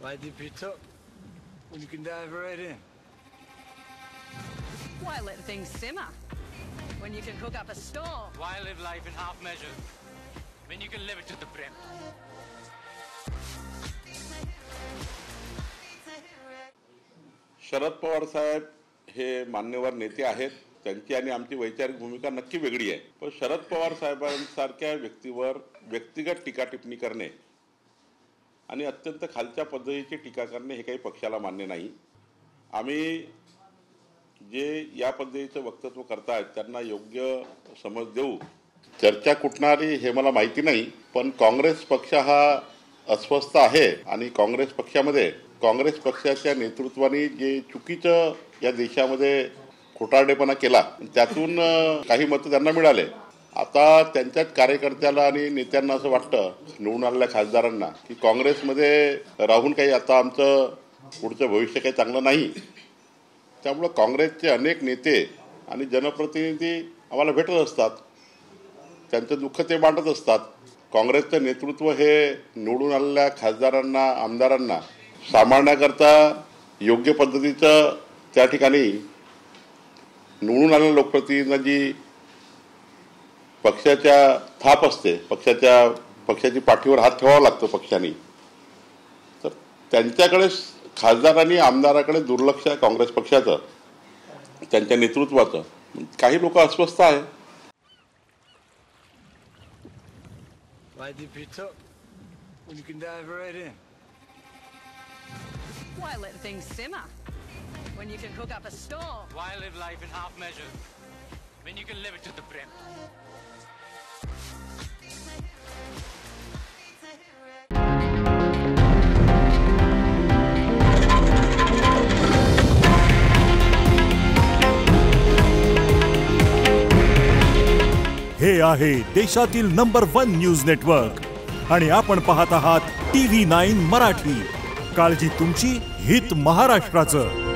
Why dip it up when you can dive right in? Why let things simmer when you can cook up a storm? Why live life in half measures when you can live it to the brim? Sharad Pawar साहेब हे मान्यवर नेते आहेत. त्यांची आणि आमची वैचारिक भूमिका नक्की वेगळी आहे. पण शरद पवार साहेबांसारख्या व्यक्तीवर व्यक्तिगत टीका टिप्पणी करणे आणि अत्यंत खालच्या पद्धतीची टीका करणे हे काही पक्षाला मान्य नाही. आम्ही जे या पद्धतीचं वक्तव्य करतायत त्यांना योग्य समज देऊ. चर्चा कुठणारी हे मला माहिती नाही, पण काँग्रेस पक्ष हा अस्वस्थ आहे आणि काँग्रेस पक्षामध्ये काँग्रेस पक्षाच्या नेतृत्वाने जे चुकीचं या देशामध्ये खोटारडेपणा केला त्यातून काही मतं त्यांना मिळाले. आता त्यांच्याच कार्यकर्त्याला आणि नेत्यांना असं वाटतं, निवडून आलेल्या खासदारांना, की काँग्रेसमध्ये राहून काही आता आमचं पुढचं भविष्य काही चांगलं नाही. त्यामुळं काँग्रेसचे अनेक नेते आणि जनप्रतिनिधी आम्हाला भेटत असतात, त्यांचं दुःख ते मांडत असतात. काँग्रेसचं नेतृत्व हे निवडून आलेल्या खासदारांना आमदारांना सांभाळण्याकरता योग्य पद्धतीचं त्या ठिकाणी निवडून आलेल्या लोकप्रतिनिधींची पक्षाच्या थाप असते, पक्षाची पाठीवर हात ठेवावा लागतो पक्षाने. तर त्यांच्याकडे खासदारांनी आमदाराकडे दुर्लक्ष आहे काँग्रेस पक्षाचं, त्यांच्या नेतृत्वाचं. काही लोक अस्वस्थ आहे. Why dip it up when you can dive right in? Why let things simmer when you can cook up a storm? Why live life in half measures when you can live it to the brim? हे आहे देशातील number 1 news network आणि आपण पाहत आहात TV9 Marathi. काळजी तुमची, हित महाराष्ट्राचं.